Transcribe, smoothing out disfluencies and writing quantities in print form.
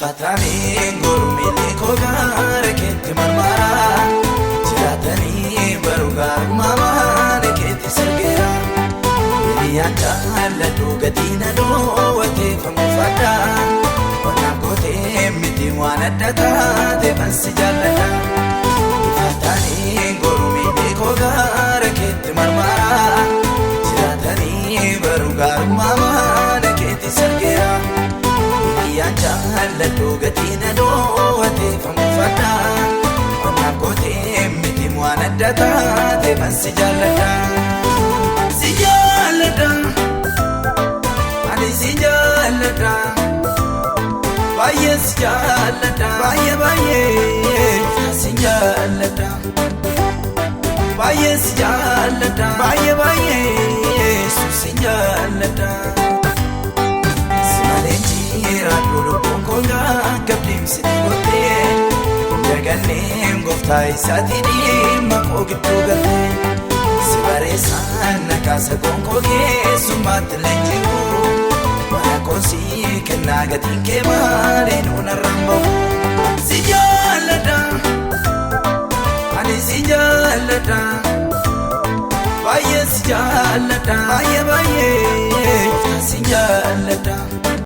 Fatani gurmili kogar keti marmara Jiratani barugar mama neketi sergera Iyanta ladu gadina do wate famufada Wana kote miti wana data de bansi jalada Fatani gurmili kogar keti marmara Jiratani barugar mama neketi sergera Iyanta ladu gadina do wate famufada Wana kote miti wana data de bansi jalada Sijalada Ani sijalada Baye sijalada Baye sijalada Baye sijalada Baye su sijalada Simalenjira dulu pongkonga Gabdim sitibote Jaganem goftai satini Mako gitu gate Sibaresan nakasa gonkoge sumat lenjiru Makosi kenaga tinke mare nuna rambo Sijalada Ani sijalada Baye sijalada Baye sijalada